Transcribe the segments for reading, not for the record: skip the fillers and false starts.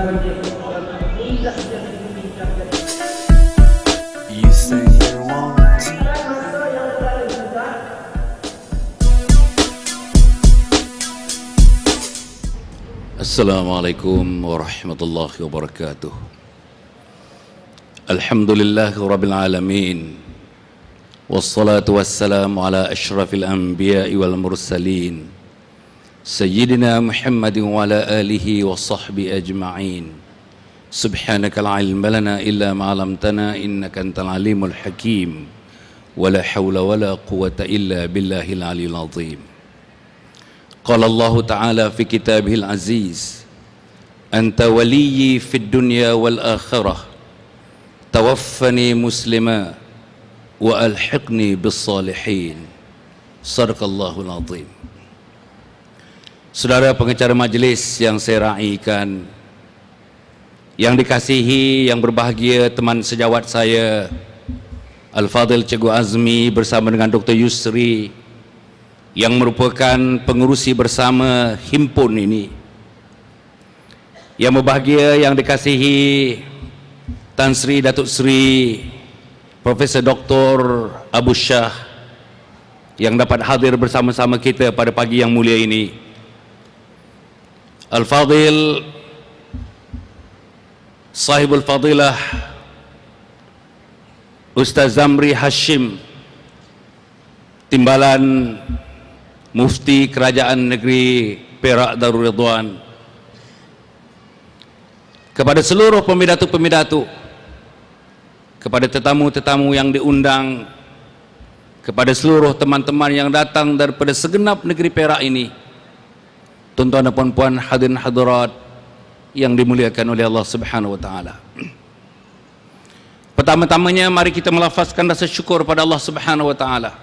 You say you want. Assalamualaikum warahmatullahi wabarakatuh. Alhamdulillahi rabbil alamin. Wassalatu wassalamu ala ashrafil anbiya'i wal mursalin Sayyidina Muhammadin wa ala alihi wa sahbihi ajma'in. Subhanaka la ilma lana illa ma 'allamtana innaka antal alimul hakim. Wa la hawla wa la quwwata illa billahil aliyyil azim. Qala Allah Ta'ala fi kitabihil aziz, Anta waliyyi fid dunya wal akhirah, tawaffani muslima wa alhiqni bis salihin. Sadaqallahul azim. Saudara pengacara majlis yang saya raikan, yang dikasihi, yang berbahagia teman sejawat saya Al-Fadhil Cikgu Azmi bersama dengan Dr. Yusri yang merupakan pengurusi bersama himpun ini, yang berbahagia, yang dikasihi Tan Sri Datuk Sri Profesor Dr. Abu Shah yang dapat hadir bersama-sama kita pada pagi yang mulia ini, Al-Fadhil Sahibul Fadilah Ustaz Zamri Hashim, Timbalan Mufti Kerajaan Negeri Perak Darul Ridwan, kepada seluruh pemidatu-pemidatu, kepada tetamu-tetamu yang diundang, kepada seluruh teman-teman yang datang daripada segenap negeri Perak ini, tuan-tuan dan puan-puan hadirin hadirat yang dimuliakan oleh Allah Subhanahu wa taala. Pertama-tamanya mari kita melafazkan rasa syukur pada Allah Subhanahu wa taala.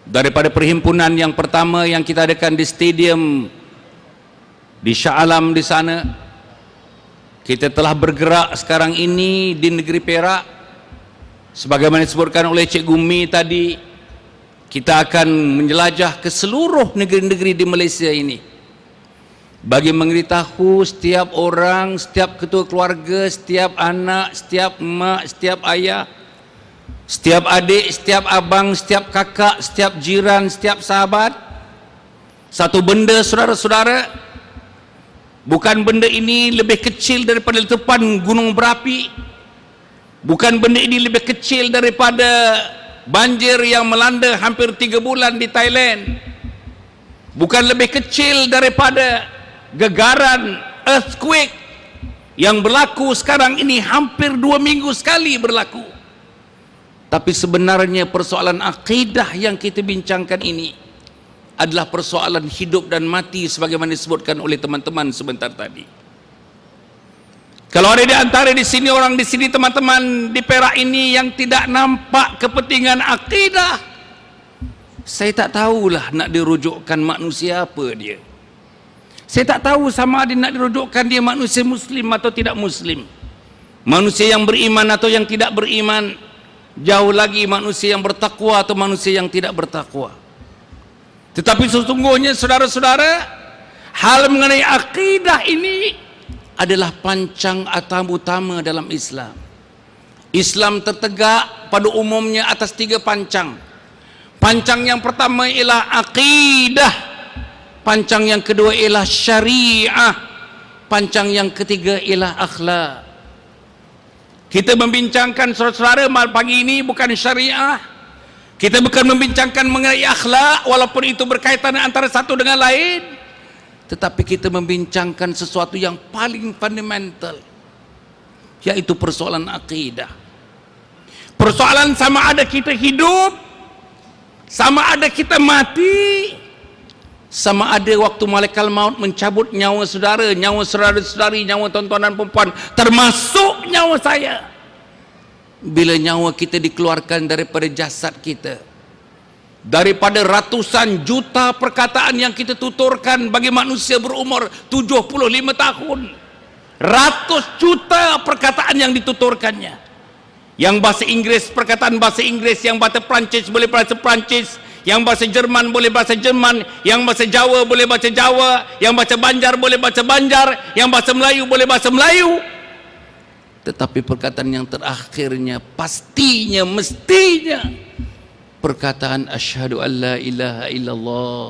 Daripada perhimpunan yang pertama yang kita adakan di stadium di Shah Alam di sana, kita telah bergerak sekarang ini di negeri Perak. Sebagaimana disebutkan oleh Cikgu Mi tadi, kita akan menjelajah ke seluruh negeri-negeri di Malaysia ini bagi memberitahu setiap orang, setiap ketua keluarga, setiap anak, setiap mak, setiap ayah, setiap adik, setiap abang, setiap kakak, setiap jiran, setiap sahabat, satu benda, saudara-saudara, bukan benda ini lebih kecil daripada letupan gunung berapi, bukan benda ini lebih kecil daripada banjir yang melanda hampir 3 bulan di Thailand, bukan lebih kecil daripada gegaran earthquake yang berlaku sekarang ini hampir 2 minggu sekali berlaku. Tapi sebenarnya persoalan akidah yang kita bincangkan ini adalah persoalan hidup dan mati sebagaimana disebutkan oleh teman-teman sebentar tadi. Kalau ada di antara di sini orang di sini teman-teman di Perak ini yang tidak nampak kepentingan akidah, saya tak tahulah nak dirujukkan manusia apa dia. Saya tak tahu sama ada nak dirujukkan dia manusia muslim atau tidak muslim, manusia yang beriman atau yang tidak beriman, jauh lagi manusia yang bertakwa atau manusia yang tidak bertakwa. Tetapi sesungguhnya saudara-saudara, hal mengenai akidah ini adalah pancang utama dalam Islam. Islam tertegak pada umumnya atas 3 pancang. Pancang yang pertama ialah akidah, pancang yang kedua ialah syariah, pancang yang ketiga ialah akhlak. Kita membincangkan saudara-saudara pagi ini bukan syariah, kita bukan membincangkan mengenai akhlak walaupun itu berkaitan antara satu dengan lain, tetapi kita membincangkan sesuatu yang paling fundamental, yaitu persoalan akidah. Persoalan sama ada kita hidup, sama ada kita mati, sama ada waktu malaikat maut mencabut nyawa saudara, nyawa saudara-saudari, nyawa tuan-tuan dan perempuan, termasuk nyawa saya. Bila nyawa kita dikeluarkan daripada jasad kita, daripada ratusan juta perkataan yang kita tuturkan bagi manusia berumur 75 tahun, ratus juta perkataan yang dituturkannya, yang bahasa Inggeris perkataan bahasa Inggris, yang bahasa Perancis boleh bahasa Perancis, yang bahasa Jerman boleh bahasa Jerman, yang bahasa Jawa boleh bahasa Jawa, yang bahasa Banjar boleh bahasa Banjar, yang bahasa Melayu boleh bahasa Melayu. Tetapi perkataan yang terakhirnya pastinya, mestinya perkataan asyhadu an la ilaha illallah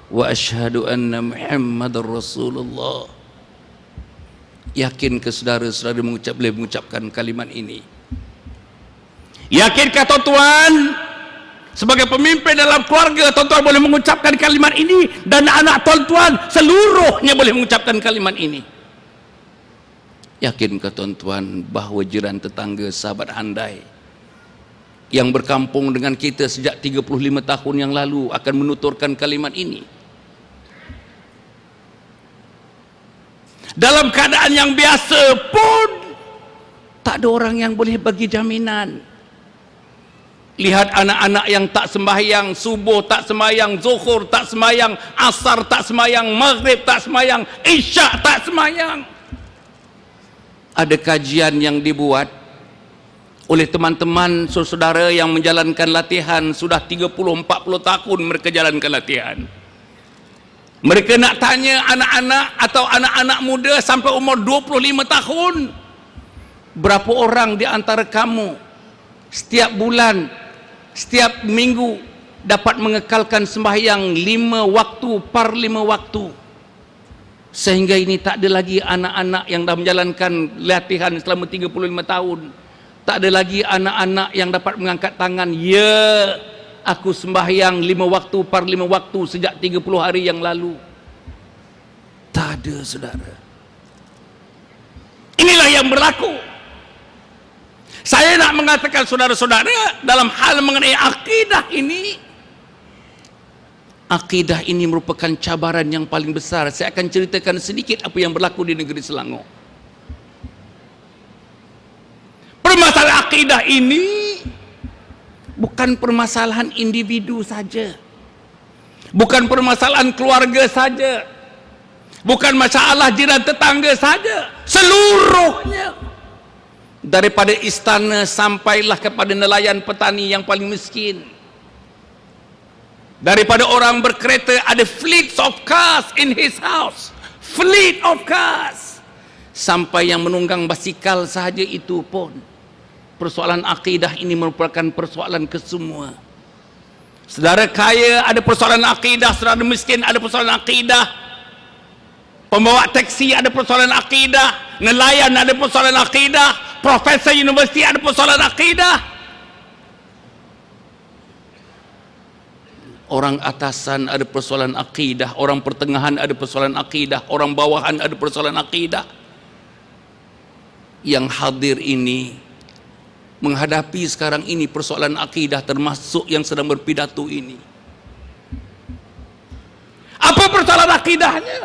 wa asyhadu anna Muhammadar Rasulullah. Yakinkah saudara-saudara boleh mengucapkan kalimat ini? Yakinkah tuan-tuan sebagai pemimpin dalam keluarga tuan-tuan boleh mengucapkan kalimat ini, dan anak tuan-tuan seluruhnya boleh mengucapkan kalimat ini? Yakinkah tuan-tuan bahawa jiran tetangga, sahabat handai yang berkampung dengan kita sejak 35 tahun yang lalu akan menuturkan kalimat ini? Dalam keadaan yang biasa pun tak ada orang yang boleh bagi jaminan. Lihat anak-anak yang tak sembahyang subuh, tak sembahyang zuhur, tak sembahyang asar, tak sembahyang maghrib, tak sembahyang isyak, tak sembahyang. Ada kajian yang dibuat oleh teman-teman saudara yang menjalankan latihan sudah 30-40 tahun mereka jalankan latihan. Mereka nak tanya anak-anak atau anak-anak muda sampai umur 25 tahun, berapa orang di antara kamu setiap bulan, setiap minggu dapat mengekalkan sembahyang 5 waktu per 5 waktu? Sehingga ini tak ada lagi anak-anak yang dah menjalankan latihan selama 35 tahun. Tak ada lagi anak-anak yang dapat mengangkat tangan, ya, aku sembahyang 5 waktu per 5 waktu sejak 30 hari yang lalu. Tak ada, saudara. Inilah yang berlaku. Saya nak mengatakan saudara-saudara, dalam hal mengenai akidah ini merupakan cabaran yang paling besar. Saya akan ceritakan sedikit apa yang berlaku di negeri Selangor. Permasalahan akidah ini bukan permasalahan individu saja, bukan permasalahan keluarga saja, bukan masalah jiran tetangga saja, seluruhnya. Daripada istana sampailah kepada nelayan petani yang paling miskin. Daripada orang berkereta, ada fleets of cars in his house, fleet of cars, sampai yang menunggang basikal sahaja itu pun. Persoalan akidah ini merupakan persoalan kesemua. Saudara kaya ada persoalan akidah, saudara miskin ada persoalan akidah, pembawa taksi ada persoalan akidah, nelayan ada persoalan akidah, profesor universiti ada persoalan akidah. Orang atasan ada persoalan akidah, orang pertengahan ada persoalan akidah, orang bawahan ada persoalan akidah. Yang hadir ini menghadapi sekarang ini persoalan akidah, termasuk yang sedang berpidato ini. Apa persoalan akidahnya?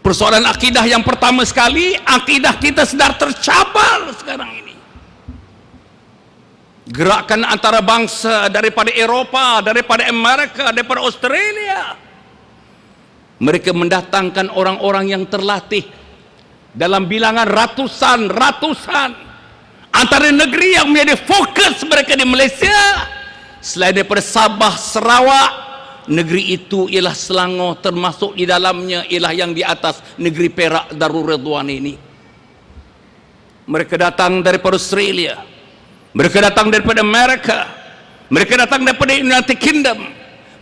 Persoalan akidah yang pertama sekali, akidah kita sedang tercabar sekarang ini. Gerakan antara bangsa daripada Eropah, daripada Amerika, daripada Australia, mereka mendatangkan orang-orang yang terlatih dalam bilangan ratusan antara negeri yang menjadi fokus mereka di Malaysia. Selain daripada Sabah, Sarawak, negeri itu ialah Selangor, termasuk di dalamnya ialah yang di atas negeri Perak Darul Ridwan ini. Mereka datang daripada Australia, mereka datang daripada Amerika, mereka datang daripada United Kingdom,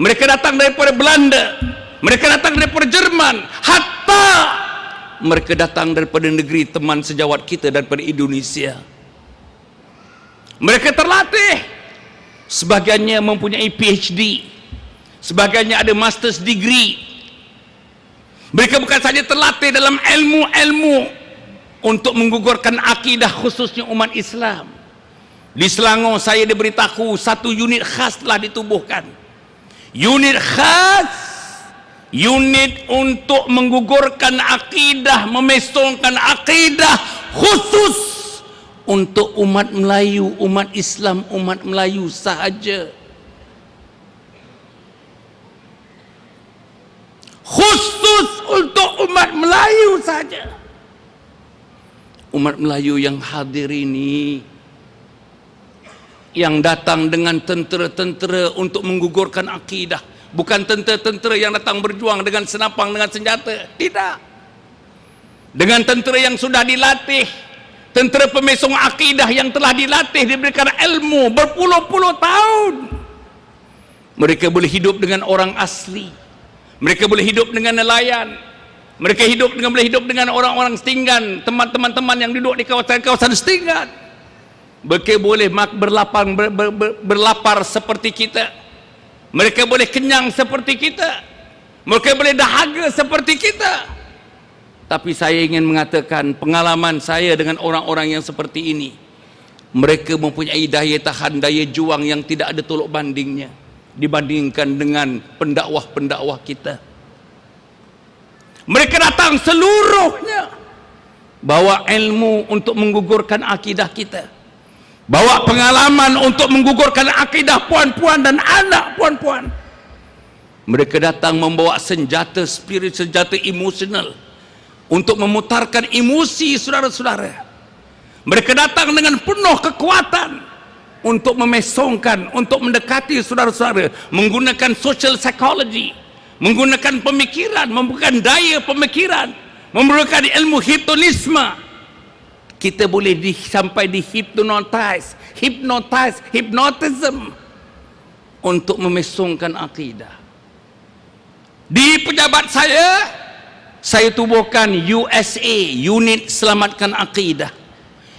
mereka datang daripada Belanda, mereka datang daripada Jerman, hatta mereka datang daripada negeri teman sejawat kita daripada Indonesia. Mereka terlatih, sebagiannya mempunyai PhD, sebagiannya ada master's degree. Mereka bukan saja terlatih dalam ilmu-ilmu untuk menggugurkan akidah khususnya umat Islam. Di Selangor saya diberitahu satu unit khas telah ditubuhkan. Unit khas, unit untuk menggugurkan akidah, memesongkan akidah khusus untuk umat Melayu, umat Islam, umat Melayu sahaja. Khusus untuk umat Melayu saja. Umat Melayu yang hadir ini yang datang dengan tentera-tentera untuk menggugurkan akidah. Bukan tentera-tentera yang datang berjuang dengan senapang, dengan senjata. Tidak. Dengan tentera yang sudah dilatih, tentera pemesong akidah yang telah dilatih, diberikan ilmu berpuluh-puluh tahun. Mereka boleh hidup dengan orang asli. Mereka boleh hidup dengan nelayan. Mereka boleh hidup dengan orang-orang setinggan, teman-teman yang duduk di kawasan-kawasan setinggan. Mereka boleh berlapar seperti kita. Mereka boleh kenyang seperti kita. Mereka boleh dahaga seperti kita. Tapi saya ingin mengatakan pengalaman saya dengan orang-orang yang seperti ini, mereka mempunyai daya tahan, daya juang yang tidak ada tolok bandingnya dibandingkan dengan pendakwah-pendakwah kita. Mereka datang seluruhnya bawa ilmu untuk menggugurkan akidah kita, bawa pengalaman untuk menggugurkan akidah puan-puan dan anak puan-puan. Mereka datang membawa senjata spirit, senjata emosional untuk memutarkan emosi saudara-saudara. Mereka datang dengan penuh kekuatan untuk memesongkan, untuk mendekati saudara-saudara, menggunakan social psychology, menggunakan pemikiran, menggunakan daya pemikiran, menggunakan ilmu hipnotisme. Kita boleh sampai di hypnotism untuk memesongkan akidah. Di pejabat saya tubuhkan USA, Unit Selamatkan Akidah.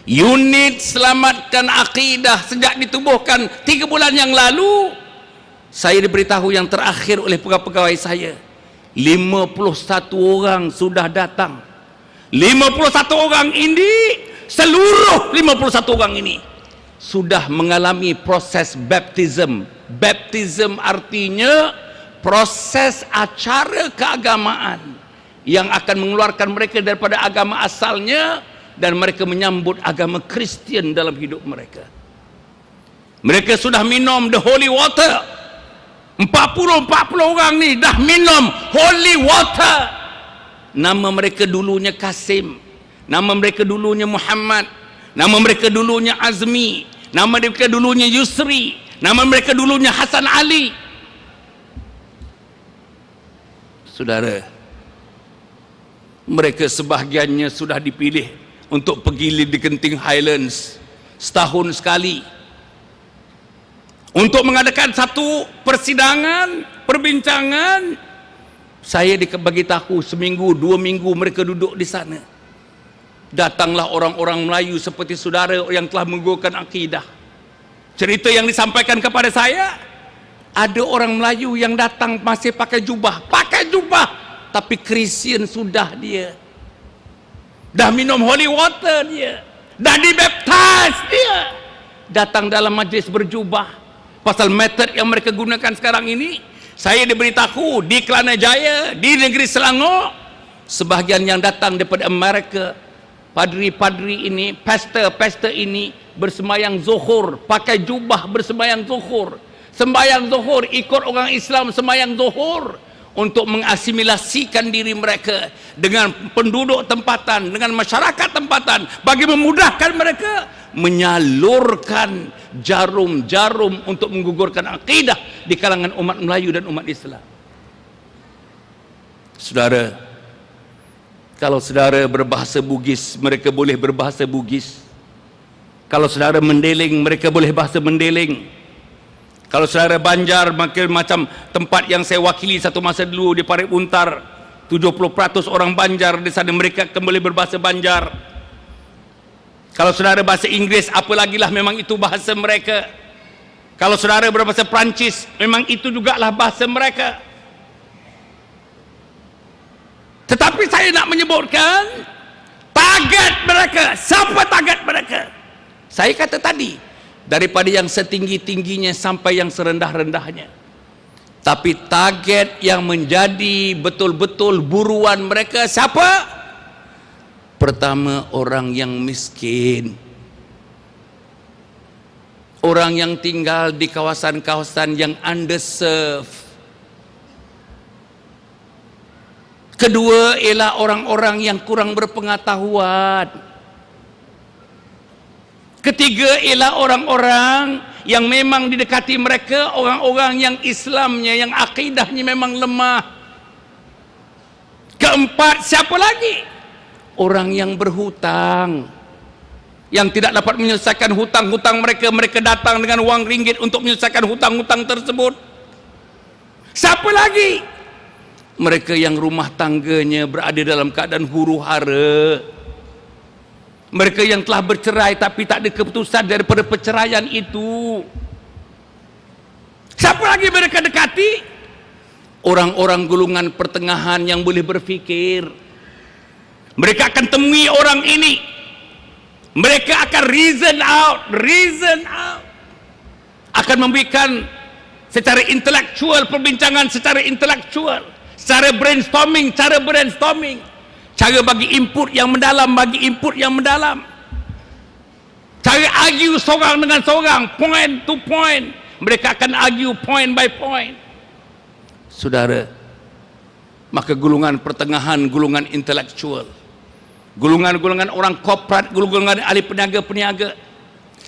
Unit Selamatkan Akidah sejak ditubuhkan 3 bulan yang lalu, saya diberitahu yang terakhir oleh pegawai saya, 51 orang sudah datang. 51 orang ini, seluruh 51 orang ini sudah mengalami proses baptism. Baptism artinya proses acara keagamaan yang akan mengeluarkan mereka daripada agama asalnya dan mereka menyambut agama Kristian dalam hidup mereka. Mereka sudah minum the holy water. 40 orang ni dah minum holy water. Nama mereka dulunya Kasim, nama mereka dulunya Muhammad, nama mereka dulunya Azmi, nama mereka dulunya Yusri, nama mereka dulunya Hasan Ali. Saudara, mereka sebahagiannya sudah dipilih untuk pergi di Genting Highlands setahun sekali untuk mengadakan satu persidangan, perbincangan. Saya dibagi tahu seminggu, 2 minggu mereka duduk di sana. Datanglah orang-orang Melayu seperti saudara yang telah menggugurkan akidah. Cerita yang disampaikan kepada saya, ada orang Melayu yang datang masih pakai jubah, tapi Kristian sudah dia. Dah minum holy water dia. Dah dibaptize dia. Datang dalam majlis berjubah. Pasal metod yang mereka gunakan sekarang ini, saya diberitahu di Kelana Jaya, di negeri Selangor, sebahagian yang datang daripada Amerika, padri-padri ini, pastor ini bersembayang zuhur, pakai jubah bersembayang zuhur. Sembayang zuhur, ikut orang Islam sembayang zuhur untuk mengasimilasikan diri mereka dengan penduduk tempatan, dengan masyarakat tempatan, bagi memudahkan mereka menyalurkan jarum-jarum untuk menggugurkan akidah di kalangan umat Melayu dan umat Islam. Saudara, kalau saudara berbahasa Bugis, mereka boleh berbahasa Bugis. Kalau saudara mendeling, mereka boleh bahasa mendeling. Kalau saudara Banjar, macam tempat yang saya wakili satu masa dulu di Parit Untar, 70% orang Banjar di sana, mereka kembali berbahasa Banjar. Kalau saudara bahasa Inggeris, apalagilah, memang itu bahasa mereka. Kalau saudara berbahasa Perancis, memang itu jugalah bahasa mereka. Tetapi saya nak menyebutkan target mereka. Siapa target mereka? Saya kata tadi, daripada yang setinggi-tingginya sampai yang serendah-rendahnya. Tapi target yang menjadi betul-betul buruan mereka siapa? Pertama, orang yang miskin, orang yang tinggal di kawasan-kawasan yang underserved. Kedua ialah orang-orang yang kurang berpengetahuan. Ketiga ialah orang-orang yang memang didekati mereka orang-orang yang Islamnya, yang akidahnya memang lemah. Keempat, siapa lagi? Orang yang berhutang, yang tidak dapat menyelesaikan hutang-hutang mereka. Mereka datang dengan wang ringgit untuk menyelesaikan hutang-hutang tersebut. Siapa lagi? Mereka yang rumah tangganya berada dalam keadaan huru-hara. Mereka yang telah bercerai tapi tak ada keputusan daripada perceraian itu. Siapa lagi mereka dekati? Orang-orang golongan pertengahan yang boleh berfikir. Mereka akan temui orang ini. Mereka akan reason out. Akan memberikan secara intelektual, perbincangan secara intelektual, cara brainstorming, cara bagi input yang mendalam, cara argue seorang dengan seorang, point to point. Mereka akan argue point by point. Saudara, maka golongan pertengahan, golongan intelektual, golongan orang korporat, golongan ahli peniaga,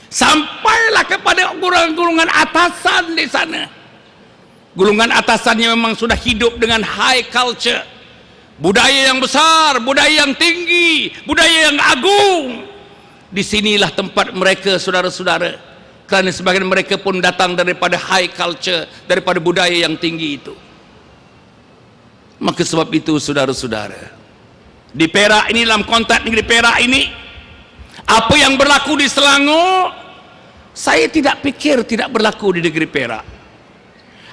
sampailah kepada golongan atasan di sana. Golongan atasannya memang sudah hidup dengan high culture, budaya yang besar, budaya yang tinggi, budaya yang agung. Disinilah tempat mereka, saudara-saudara, kerana sebagian mereka pun datang daripada high culture, daripada budaya yang tinggi itu. Maka sebab itu, saudara-saudara, di Perak ini, dalam konteks negeri Perak ini, apa yang berlaku di Selangor, saya tidak fikir tidak berlaku di negeri Perak.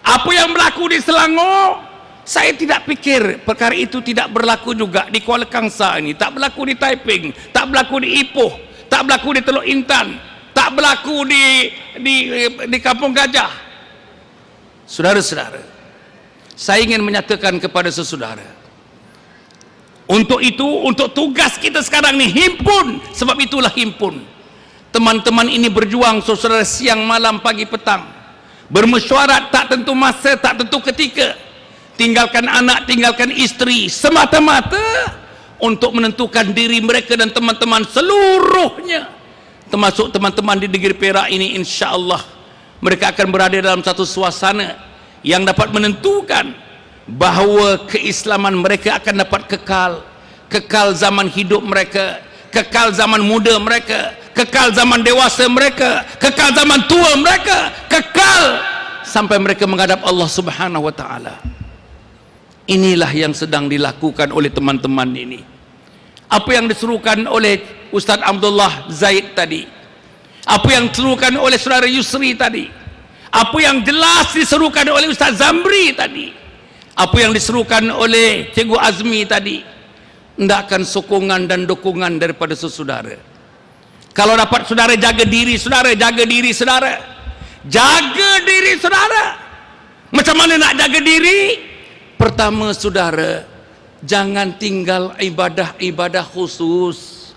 Apa yang berlaku di Selangor, saya tidak fikir perkara itu tidak berlaku juga di Kuala Kangsar ini, tak berlaku di Taiping, tak berlaku di Ipoh, tak berlaku di Teluk Intan, tak berlaku di Kampung Gajah. Saudara-saudara, saya ingin menyatakan kepada saudara, untuk itu, untuk tugas kita sekarang ni himpun. Sebab itulah himpun. Teman-teman ini berjuang, saudara, siang, malam, pagi, petang, bermesyuarat, tak tentu masa, tak tentu ketika, tinggalkan anak, tinggalkan isteri, semata-mata untuk menentukan diri mereka dan teman-teman seluruhnya, termasuk teman-teman di negeri Perak ini. insya-Allah mereka akan berada dalam satu suasana yang dapat menentukan bahawa keislaman mereka akan dapat kekal zaman hidup mereka, kekal zaman muda mereka, kekal zaman dewasa mereka, kekal zaman tua mereka, kekal sampai mereka menghadap Allah Subhanahu wa taala. Inilah yang sedang dilakukan oleh teman-teman ini. Apa yang diserukan oleh Ustaz Abdullah Zaid tadi, apa yang diserukan oleh saudara Yusri tadi, apa yang jelas diserukan oleh Ustaz Zamri tadi, apa yang diserukan oleh Cikgu Azmi tadi, hendakkan sokongan dan dukungan daripada saudara. Kalau dapat saudara jaga diri saudara, jaga diri saudara, jaga diri saudara. Macam mana nak jaga diri? Pertama, saudara, jangan tinggal ibadah khusus.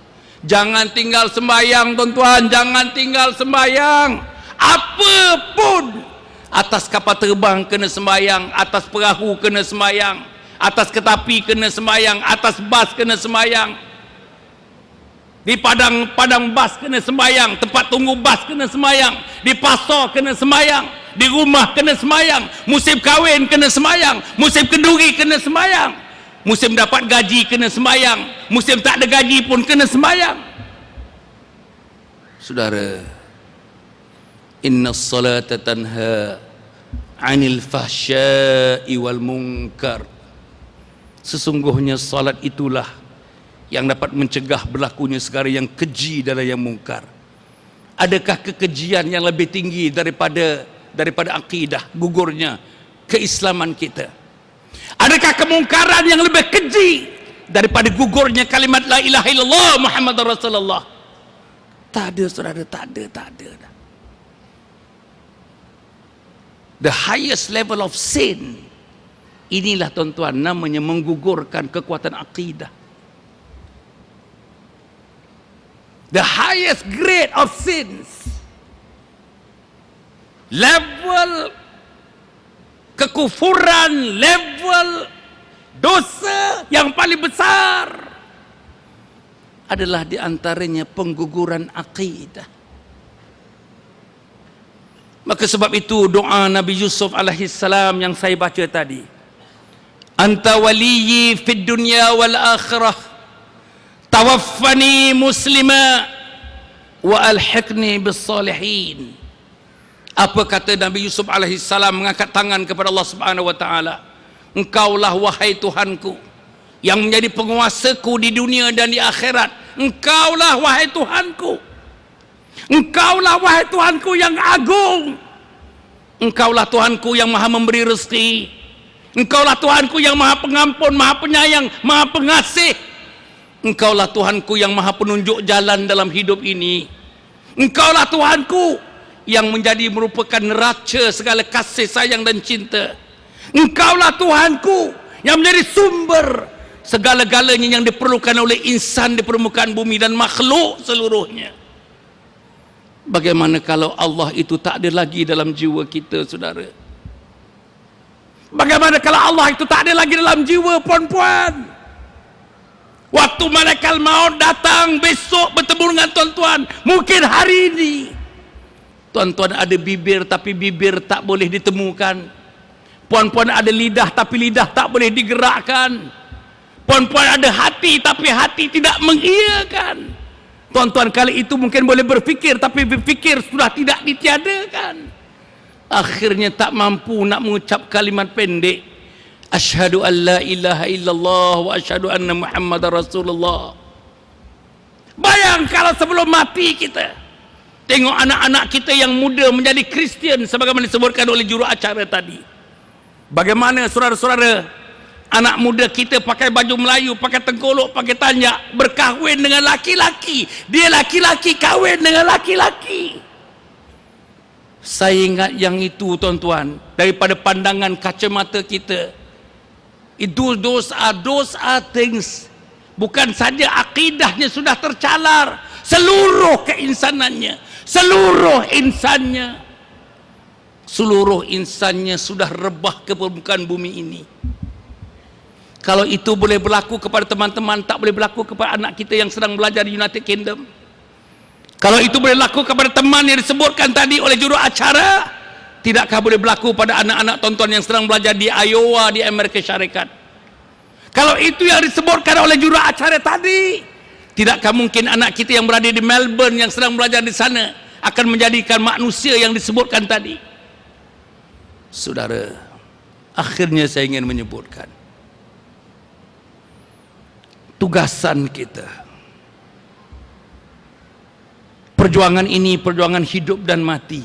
Jangan tinggal sembahyang, tuan-tuan, jangan tinggal sembahyang. Apapun, atas kapal terbang kena sembahyang, atas perahu kena sembahyang, atas kereta kena sembahyang, atas bas kena sembahyang, di padang bas kena sembahyang, tempat tunggu bas kena sembahyang, di pasar kena sembahyang, di rumah kena sembahyang, musim kahwin kena sembahyang, musim kenduri kena sembahyang, musim dapat gaji kena sembahyang, musim tak ada gaji pun kena sembahyang. Saudara, inna salata tanha 'anil fahsya'i wal munkar. Sesungguhnya salat itulah yang dapat mencegah berlakunya segala yang keji dan yang mungkar. Adakah kekejian yang lebih tinggi daripada akidah, gugurnya keislaman kita? Adakah kemungkaran yang lebih keji daripada gugurnya kalimat la ilaha illallah Muhammadur Rasulullah? Tak ada, saudara, tak ada. The highest level of sin, inilah tuan-tuan namanya menggugurkan kekuatan akidah. The highest grade of sins, level kekufuran, level dosa yang paling besar adalah diantaranya pengguguran akidah. Maka sebab itu doa Nabi Yusuf alaihissalam yang saya baca tadi, anta waliyyi fid dunya wal akhirah, tawaffani muslima wa alhiqni bis salihin. Apa kata Nabi Yusuf alaihissalam mengangkat tangan kepada Allah Subhanahu wa taala? Engkaulah wahai Tuhanku yang menjadi penguasaku di dunia dan di akhirat. Engkaulah wahai Tuhanku. Engkaulah wahai Tuhanku yang agung. Engkaulah Tuhanku yang maha memberi rezeki. Engkaulah Tuhanku yang maha pengampun, maha penyayang, maha pengasih. Engkaulah Tuhanku yang maha penunjuk jalan dalam hidup ini. Engkaulah Tuhanku yang menjadi merupakan neraca segala kasih sayang dan cinta. Engkaulah Tuhanku yang menjadi sumber segala-galanya yang diperlukan oleh insan di permukaan bumi dan makhluk seluruhnya. Bagaimana kalau Allah itu tak ada lagi dalam jiwa kita, saudara? Bagaimana kalau Allah itu tak ada lagi dalam jiwa puan-puan? Waktu malaikat maut datang besok bertemu dengan tuan-tuan, mungkin hari ini tuan-tuan ada bibir tapi bibir tak boleh ditemukan. Puan-puan ada lidah tapi lidah tak boleh digerakkan. Puan-puan ada hati tapi hati tidak mengiyakan. Tuan-tuan kali itu mungkin boleh berfikir tapi berfikir sudah tidak ditiadakan. Akhirnya tak mampu nak mengucap kalimat pendek, asyhadu an la ilaha illallah wa asyhadu anna muhammadar rasulullah. Bayang kalau sebelum mati kita tengok anak-anak kita yang muda menjadi Kristian sebagaimana disebutkan oleh juru acara tadi. Bagaimana saudara-saudara, anak muda kita pakai baju Melayu, pakai tengkolok, pakai tanjak, berkahwin dengan laki-laki. Dia laki-laki kahwin dengan laki-laki. Saya ingat yang itu, tuan-tuan, daripada pandangan kacamata kita. Itu those are things. Bukan saja akidahnya sudah tercalar, seluruh keinsanannya, seluruh insannya sudah rebah ke permukaan bumi ini. Kalau itu boleh berlaku kepada teman-teman, tak boleh berlaku kepada anak kita yang sedang belajar di United Kingdom. Kalau itu boleh berlaku kepada teman yang disebutkan tadi oleh juru acara, tidakkah boleh berlaku pada anak-anak tonton yang sedang belajar di Iowa di Amerika Syarikat? Kalau itu yang disebutkan oleh juru acara tadi, tidakkah mungkin anak kita yang berada di Melbourne yang sedang belajar di sana akan menjadikan manusia yang disebutkan tadi? Saudara, akhirnya saya ingin menyebutkan tugasan kita. Perjuangan ini perjuangan hidup dan mati.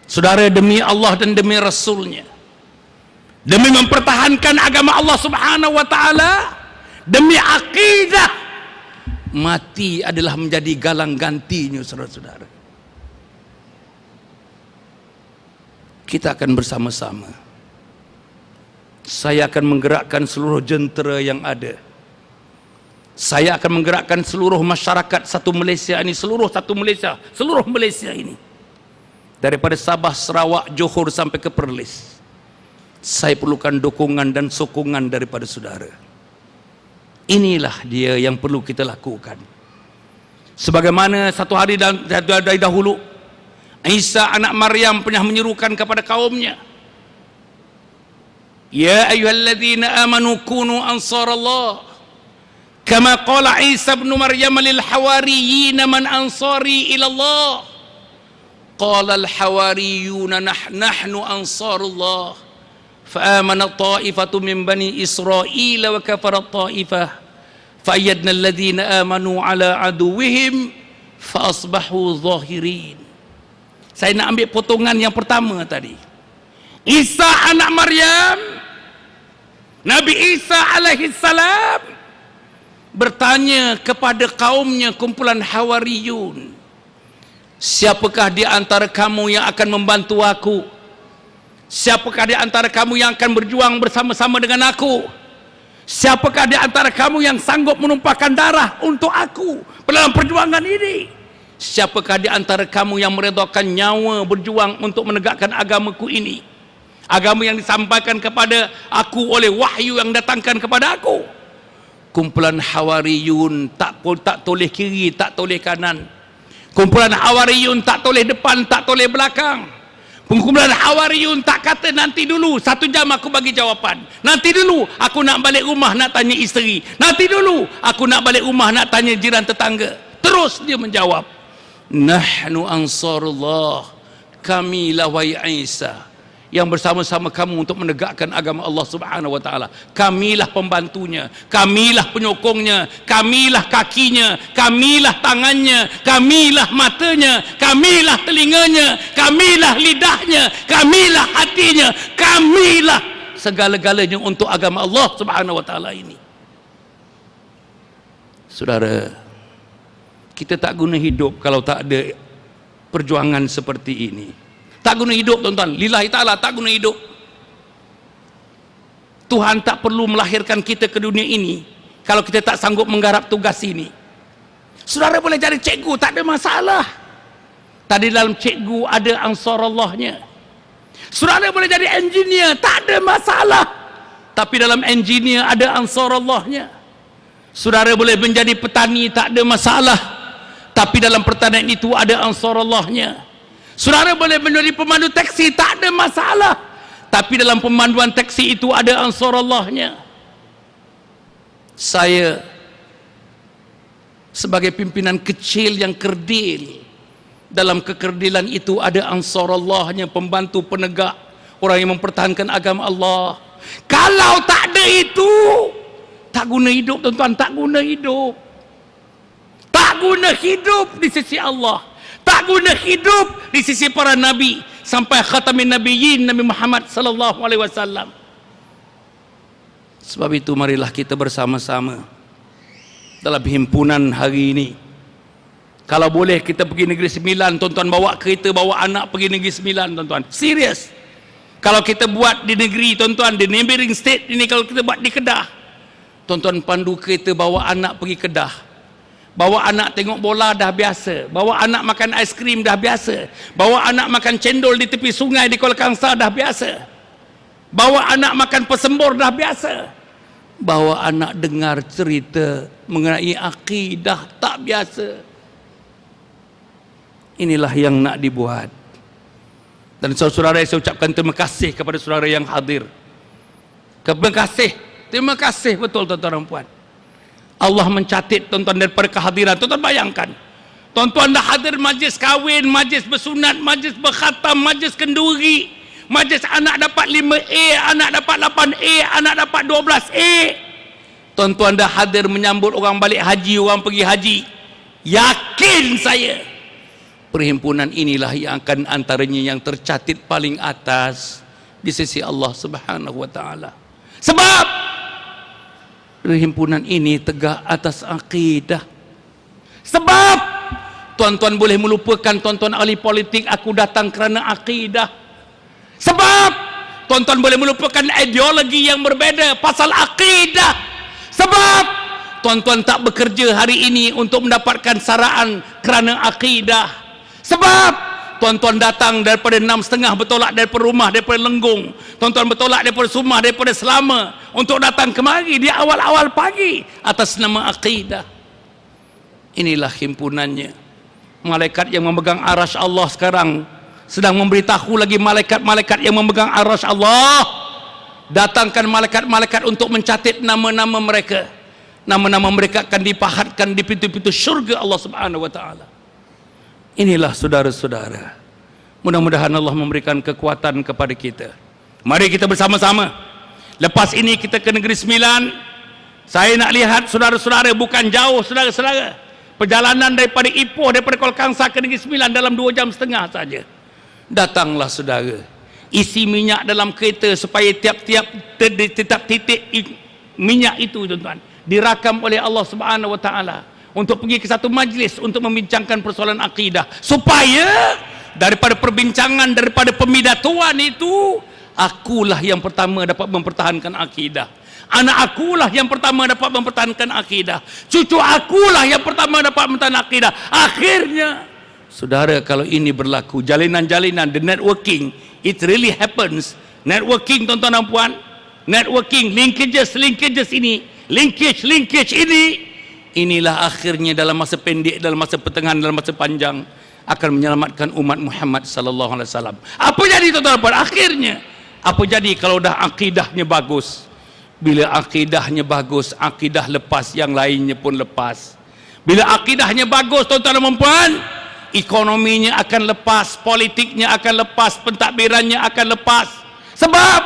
Saudara, demi Allah dan demi Rasulnya, demi mempertahankan agama Allah Subhanahu wa taala, demi akidah, mati adalah menjadi galang gantinya, saudara-saudara. Kita akan bersama-sama. Saya akan menggerakkan seluruh jentera yang ada. Saya akan menggerakkan seluruh masyarakat satu Malaysia ini, seluruh Malaysia ini. Daripada Sabah, Sarawak, Johor sampai ke Perlis. Saya perlukan dukungan dan sokongan daripada saudara. Inilah dia yang perlu kita lakukan. Sebagaimana satu hari dari dahulu, Isa anak Maryam pernah menyerukan kepada kaumnya, ya ayyuhalladzina amanu kunu ansarallah kama qala Isa ibn Maryam lil hawariyyin man ansari ila Allah qala al hawariyuna nahnu ansarullah fa amana ta'ifatu min bani Israil wa kafara ta'ifah fa ayyadna alladhina amanu ala aduwwihim fa asbahu zahirin. Saya nak ambil potongan yang pertama tadi. Isa anak Maryam, Nabi Isa alaihi salam bertanya kepada kaumnya, kumpulan Hawariyun, siapakah di antara kamu yang akan membantu aku? Siapakah di antara kamu yang akan berjuang bersama-sama dengan aku? Siapakah di antara kamu yang sanggup menumpahkan darah untuk aku dalam perjuangan ini? Siapakah di antara kamu yang meredakan nyawa berjuang untuk menegakkan agamaku ini? Agama yang disampaikan kepada aku oleh wahyu yang datangkan kepada aku. Kumpulan Hawariyun tak toleh kiri, tak toleh kanan. Kumpulan Hawariyun tak toleh depan, tak toleh belakang. Kumpulan Hawariyun tak kata nanti dulu 1 jam aku bagi jawapan. Nanti dulu aku nak balik rumah nak tanya isteri. Nanti dulu aku nak balik rumah nak tanya jiran tetangga. Terus dia menjawab, nahnu ansarullah, kamilah wahai Isa yang bersama-sama kamu untuk menegakkan agama Allah Subhanahu wa taala. Kamilah pembantunya, kamilah penyokongnya, kamilah kakinya, kamilah tangannya, kamilah matanya, kamilah telinganya, kamilah lidahnya, kamilah hatinya, kamilah segala-galanya untuk agama Allah Subhanahu wa taala ini. Saudara, kita tak guna hidup kalau tak ada perjuangan seperti ini. Tak guna hidup, tuan-tuan. Lillahi ta'ala tak guna hidup. Tuhan tak perlu melahirkan kita ke dunia ini kalau kita tak sanggup menggarap tugas ini. Saudara boleh jadi cikgu, tak ada masalah. Tadi dalam cikgu ada ansarallahnya. Saudara boleh jadi engineer, tak ada masalah. Tapi dalam engineer ada ansarallahnya. Saudara boleh menjadi petani, tak ada masalah. Tapi dalam pertanian itu ada ansarallahnya. Saudara boleh menjadi pemandu taksi, tak ada masalah. Tapi dalam pemanduan taksi itu ada ansarallahnya. Saya sebagai pimpinan kecil yang kerdil, dalam kekerdilan itu ada ansarallahnya, pembantu penegak, orang yang mempertahankan agama Allah. Kalau tak ada itu, tak guna hidup, tuan-tuan. Tak guna hidup. Tak guna hidup di sisi Allah. Tak guna hidup di sisi para nabi sampai khatamin nabiyyin Nabi Muhammad sallallahu alaihi wasallam. Sebab itu marilah kita bersama-sama dalam himpunan hari ini. Kalau boleh kita pergi Negeri Sembilan, tuan-tuan, bawa kereta, bawa anak pergi Negeri Sembilan, tuan-tuan. Serius. Kalau kita buat di negeri, tuan-tuan, di neighboring state ini, kalau kita buat di Kedah, tuan-tuan pandu kereta bawa anak pergi Kedah. Bawa anak tengok bola dah biasa. Bawa anak makan aiskrim dah biasa. Bawa anak makan cendol di tepi sungai di Kuala Kangsar dah biasa. Bawa anak makan pesembur dah biasa. Bawa anak dengar cerita mengenai akidah tak biasa. Inilah yang nak dibuat. Dan saudara-saudara, saya ucapkan terima kasih kepada saudara yang hadir. Terima kasih. Terima kasih betul, tuan-tuan dan puan. Allah mencatat, tuan-tuan, daripada kehadiran. Tuan-tuan bayangkan, tuan-tuan dah hadir majlis kahwin, majlis bersunat, majlis berkhatam, majlis kenduri, majlis anak dapat 5A, anak dapat 8A, anak dapat 12A. Tuan-tuan dah hadir menyambut orang balik haji, orang pergi haji. Yakin saya, perhimpunan inilah yang akan antaranya yang tercatat paling atas di sisi Allah Subhanahu wa taala. Sebab perhimpunan ini tegak atas akidah. Sebab tuan-tuan boleh melupakan, tuan-tuan ahli politik, aku datang kerana akidah. Sebab tuan-tuan boleh melupakan ideologi yang berbeza pasal akidah. Sebab tuan-tuan tak bekerja hari ini untuk mendapatkan saraan kerana akidah. Sebab tuan-tuan datang daripada 6.30 bertolak daripada rumah, daripada Lenggung. Tuan-tuan bertolak daripada Sumah, daripada Selama untuk datang kemari di awal-awal pagi atas nama akidah. Inilah himpunannya. Malaikat yang memegang arasy Allah sekarang sedang memberitahu lagi malaikat-malaikat yang memegang arasy Allah, datangkan malaikat-malaikat untuk mencatat nama-nama mereka. Nama-nama mereka akan dipahatkan di pintu-pintu syurga Allah Subhanahu wa taala. Inilah saudara-saudara. Mudah-mudahan Allah memberikan kekuatan kepada kita. Mari kita bersama-sama. Lepas ini kita ke Negeri Sembilan. Saya nak lihat saudara-saudara, bukan jauh saudara-saudara. Perjalanan daripada Ipoh, daripada Kuala Kangsar ke Negeri Sembilan dalam 2 jam setengah saja. Datanglah saudara. Isi minyak dalam kereta supaya tiap-tiap titik minyak itu, tuan-tuan, dirakam oleh Allah Subhanahu wa taala untuk pergi ke satu majlis untuk membincangkan persoalan akidah, supaya daripada perbincangan, daripada pemidatuan itu, akulah yang pertama dapat mempertahankan akidah. Anak akulah yang pertama dapat mempertahankan akidah. Cucu akulah yang pertama dapat mempertahankan akidah. Akhirnya, saudara, kalau ini berlaku, jalinan-jalinan, the networking, it really happens. Networking, tuan-tuan dan puan, networking, linkages ini, linkage ini, inilah akhirnya dalam masa pendek, dalam masa pertengahan, dalam masa panjang akan menyelamatkan umat Muhammad sallallahu alaihi wasallam. Apa jadi tuan-tuan? Akhirnya apa jadi kalau dah akidahnya bagus? Bila akidahnya bagus, akidah lepas, yang lainnya pun lepas. Bila akidahnya bagus, tuan-tuan dan puan, ekonominya akan lepas, politiknya akan lepas, pentadbirannya akan lepas. Sebab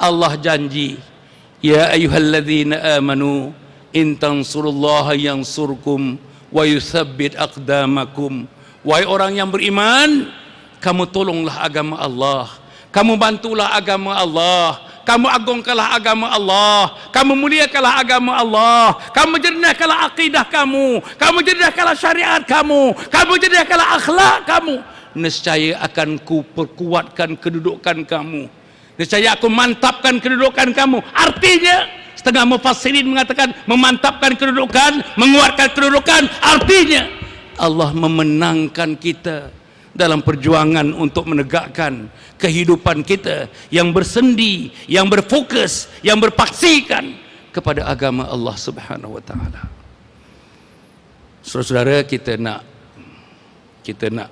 Allah janji, ya ayyuhalladzina amanu in tansurullaha yansurkum wa yuthabbit aqdamakum. Wahai orang yang beriman, kamu tolonglah agama Allah, kamu bantulah agama Allah, kamu agungkanlah agama Allah, kamu muliakanlah agama Allah, kamu jernihkanlah akidah kamu jernihkanlah syariat kamu jernihkanlah akhlak kamu. Nescaya akan ku perkuatkan kedudukan kamu, nescaya aku mantapkan kedudukan kamu. Artinya setengah mufassirin mengatakan memantapkan kedudukan, menguatkan kedudukan, artinya Allah memenangkan kita dalam perjuangan untuk menegakkan kehidupan kita yang bersendi, yang berfokus, yang berpaksikan kepada agama Allah Subhanahu wa taala. Saudara-saudara, kita nak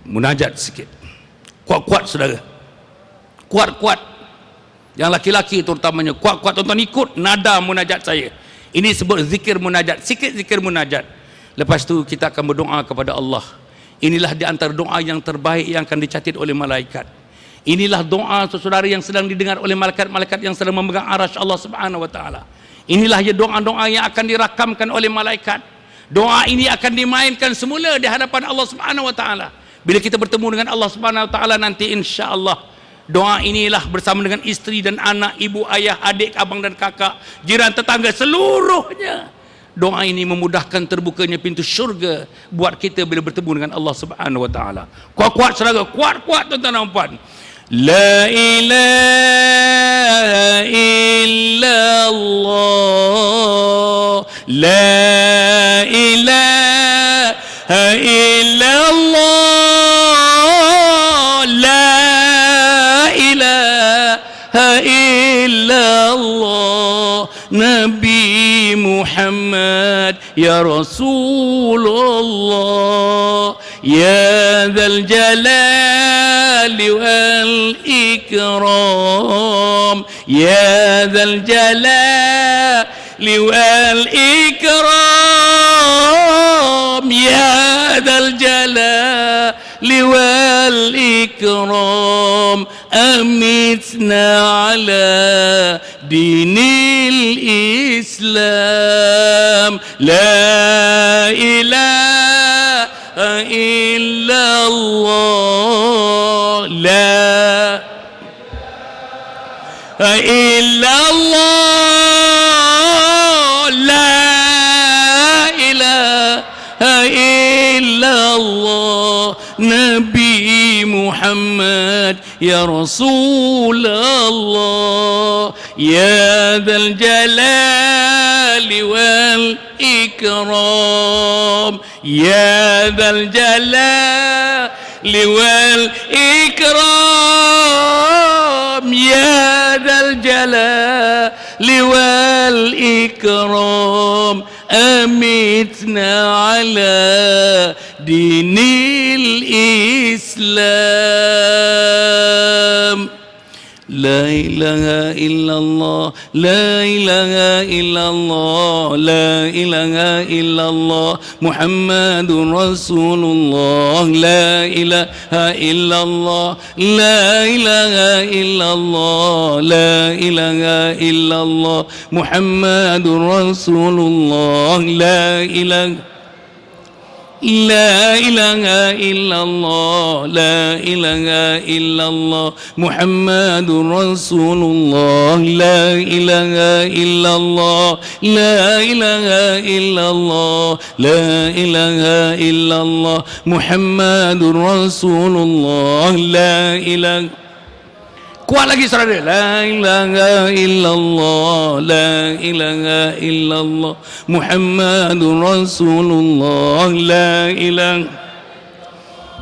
munajat sikit. Kuat-kuat saudara. Kuat-kuat. Yang laki-laki terutamanya kuat-kuat, tuan-tuan ikut nada munajat saya. Ini sebut zikir munajat, sikit zikir munajat. Lepas tu kita akan berdoa kepada Allah. Inilah di antara doa yang terbaik yang akan dicatat oleh malaikat. Inilah doa saudara yang sedang didengar oleh malaikat-malaikat yang sedang memegang arasy Allah Subhanahu wa taala. Inilah ya doa-doa yang akan dirakamkan oleh malaikat. Doa ini akan dimainkan semula di hadapan Allah Subhanahu wa taala. Bila kita bertemu dengan Allah Subhanahu wa taala nanti, insya-Allah doa inilah bersama dengan isteri dan anak, ibu, ayah, adik, abang dan kakak, jiran, tetangga, seluruhnya. Doa ini memudahkan terbukanya pintu syurga buat kita bila bertemu dengan Allah Subhanahu wa taala. Kuat-kuat saudara, kuat-kuat tuan-tuan dan puan. La ilaha illallah, la ilaha illallah, la ilaha illallah, Nabi Muhammad ya Rasulullah, ya dzal jalali wal ikram, ya dzal jalali wal ikram, ya dzal jalali wal ikram, amitna ala dinil Islam, la ilaha illallah, la illallah, la ilaha illallah, Nabi Muhammad ya Rasulullah, ya dzal jalali wal ikram, ya dzal jalali wal ikram, ya dzal jalali wal ikram, amitna ala dinil Islam. La ilaha illallah, la ilaha illallah, la ilaha illallah, Muhammadur Rasulullah, la ilaha illallah, la ilaha illallah, la ilaha illallah, Muhammadur Rasulullah, la ilaha لا إله إلا الله، لا إله إلا الله، محمد رسول الله، لا إله إلا الله، لا إله إلا الله، لا إله إلا الله، محمد رسول الله، لا إله. Kuat lagi saudara. La ilaha illallah, la ilaha illallah, Muhammadur Rasulullah, la ilaha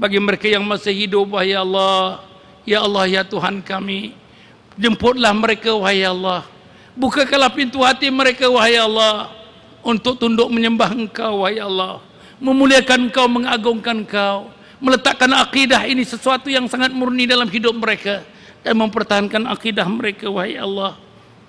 bagi mereka yang masih hidup, wahai Allah. Ya Allah, ya Tuhan kami, jemputlah mereka, wahai Allah. Bukakanlah pintu hati mereka, wahai Allah, untuk tunduk menyembah Engkau, wahai Allah, memuliakan Engkau, mengagungkan Engkau, meletakkan akidah ini sesuatu yang sangat murni dalam hidup mereka, dan mempertahankan akidah mereka, wahai Allah.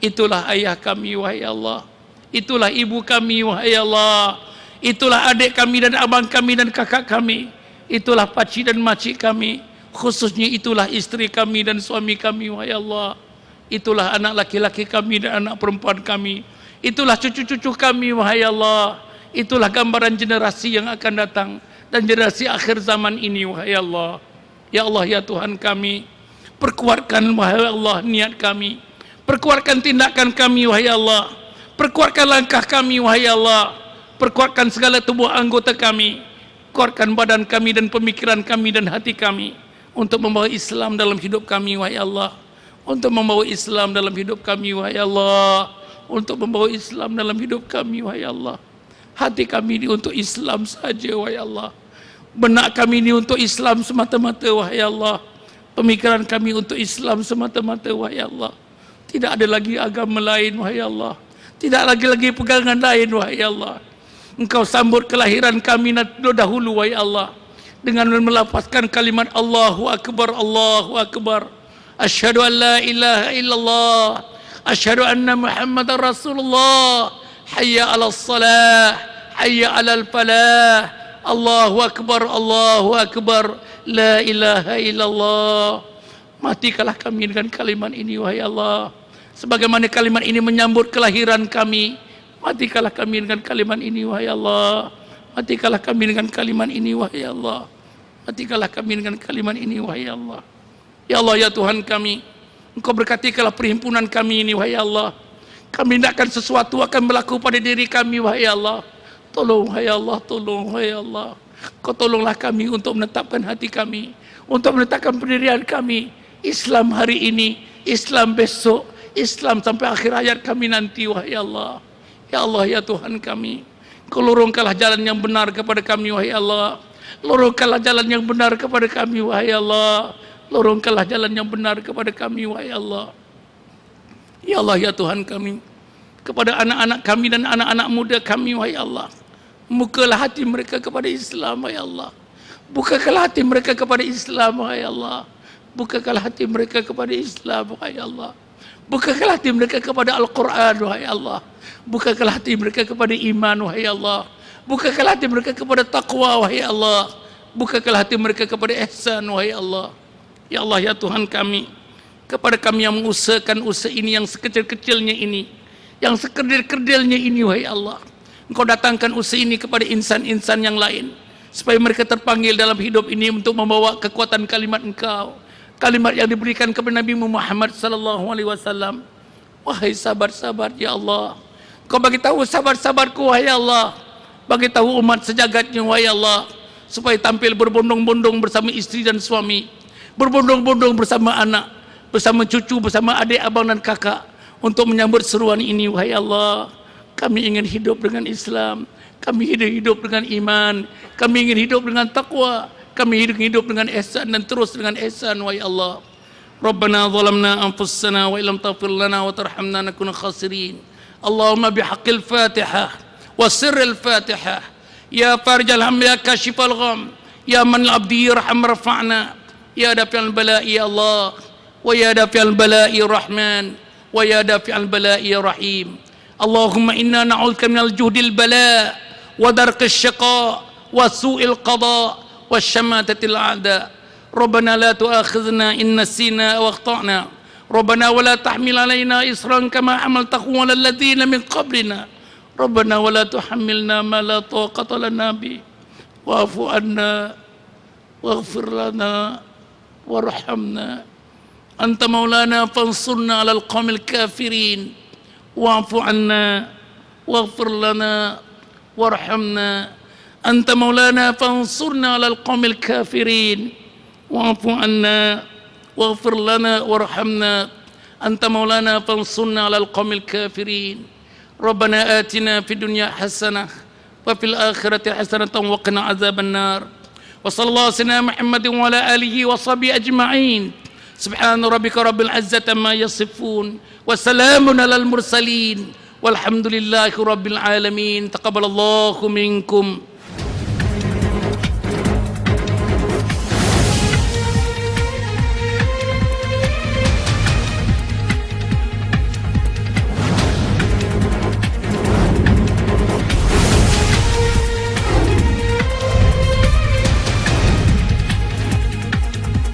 Itulah ayah kami, wahai Allah. Itulah ibu kami, wahai Allah. Itulah adik kami dan abang kami dan kakak kami. Itulah pakcik dan makcik kami. Khususnya itulah istri kami dan suami kami, wahai Allah. Itulah anak laki-laki kami dan anak perempuan kami. Itulah cucu-cucu kami, wahai Allah. Itulah gambaran generasi yang akan datang dan generasi akhir zaman ini, wahai Allah. Ya Allah, ya Tuhan kami, perkuatkan, wahai Allah, niat kami. Perkuatkan tindakan kami, wahai Allah. Perkuatkan langkah kami, wahai Allah. Perkuatkan segala tubuh anggota kami. Kuatkan badan kami dan pemikiran kami dan hati kami untuk membawa Islam dalam hidup kami, wahai Allah. Untuk membawa Islam dalam hidup kami, wahai Allah. Untuk membawa Islam dalam hidup kami, wahai Allah. Hati kami ini untuk Islam saja, wahai Allah. Benak kami ini untuk Islam semata-mata, wahai Allah. Pemikiran kami untuk Islam semata-mata, wahai Allah. Tidak ada lagi agama lain, wahai Allah. Tidak lagi pegangan lain, wahai Allah. Engkau sambut kelahiran kami dahulu, wahai Allah, dengan melafazkan kalimat Allahu Akbar, Allahu Akbar. Asyhadu an la ilaha illallah, asyhadu anna Muhammadar Rasulullah. Hayya 'alas salah, hayya 'alal falah. Allahu Akbar, Allahu Akbar. La ilaha illallah. Matikalah kami dengan kalimat ini, wahai Allah. Sebagaimana kalimat ini menyambut kelahiran kami, matikalah kami dengan kalimat ini, wahai Allah. Matikalah kami dengan kalimat ini, wahai Allah. Matikalah kami dengan kalimat ini, wahai Allah. Ya Allah, ya Tuhan kami, Engkau berkatikanlah perhimpunan kami ini, wahai Allah. Kami hendakkan sesuatu akan berlaku pada diri kami, wahai Allah. Tolong, wahai Allah, tolong, wahai Allah. Kau tolonglah kami untuk menetapkan hati kami, untuk menetapkan pendirian kami. Islam hari ini, Islam besok, Islam sampai akhir hayat kami nanti, wahai Allah. Ya Allah, ya Tuhan kami, Kau lorongkanlah jalan yang benar kepada kami, wahai Allah. Lorongkanlah jalan yang benar kepada kami, wahai Allah. Lorongkanlah jalan yang benar kepada kami, wahai Allah. Ya Allah, ya Tuhan kami, kepada anak-anak kami dan anak-anak muda kami, wahai Allah, bukalah hati mereka kepada Islam, wahai Allah. Bukakanlah hati mereka kepada Islam, wahai Allah. Bukakanlah hati mereka kepada Islam, wahai Allah. Bukakanlah hati mereka kepada Al-Quran, wahai Allah. Bukakanlah hati mereka kepada iman, wahai Allah. Bukakanlah hati mereka kepada taqwa, wahai Allah. Bukakanlah hati mereka kepada ihsan, wahai Allah. Ya Allah, ya Tuhan kami, kepada kami yang mengusahakan usaha ini, yang sekecil-kecilnya ini, yang sekerdil-kerdilnya ini, wahai Allah. Engkau datangkan usaha ini kepada insan-insan yang lain, supaya mereka terpanggil dalam hidup ini untuk membawa kekuatan kalimat Engkau, kalimat yang diberikan kepada Nabi Muhammad sallallahu alaihi wasallam. Wahai sabar-sabar, ya Allah, Kau bagi tahu sabar-sabarku, wahai Allah. Bagi tahu umat sejagatnya, wahai Allah, supaya tampil berbondong-bondong bersama istri dan suami, berbondong-bondong bersama anak, bersama cucu, bersama adik, abang dan kakak, untuk menyambut seruan ini, wahai Allah. Kami ingin hidup dengan Islam, kami ingin hidup dengan iman, kami ingin hidup dengan taqwa, kami ingin hidup dengan ihsan dan terus dengan ihsan, wahai Allah. Rabbana zalamna anfusana wa illam taghfir lana wa tarhamna nakuna khasirin. Allahumma bihaqqil Fatihah wa sirril Fatihah, ya farijal ham, ya kashifal gham, ya man al-abdi yarham rafa'na, ya dafi'al bala'i ya Allah, wa ya dafi'al bala'i rahman, wa ya dafi'al bala'i rahim. Allahumma inna na'udzubika minal juhdil bala' wa darqis syaqa' wa su'il qada' wa syamatatil a'da. Rabbana la tu'akhidhna in nasina aw akhtana. Rabbana wa la tahmil alaina isran kama hamaltahu 'alal ladzina min qablina. Rabbana wa la tuhammilna ma la taqata lana bi. Wa'fu 'anna waghfir lana warhamna. Anta maulana fansurna 'alal qaumil kafirin. Wa'fu 'anna waghfir lana warhamna. Anta maulana fansurna 'alal qaumil kafirin. Wa'fu 'anna waghfir lana warhamna. Anta maulana fansurna 'alal qaumil kafirin. Rabbana atina fid dunya hasanah wa fil akhirati hasanatan wa qina adzabannar. Wa sallallahu alaihi Muhammad wa ala alihi wa sahbihi ajma'in. Subhana rabbika rabbil izzati amma yasifun wa salamun alal mursalin walhamdulillahi rabbil alamin. Taqabbalallahu minkum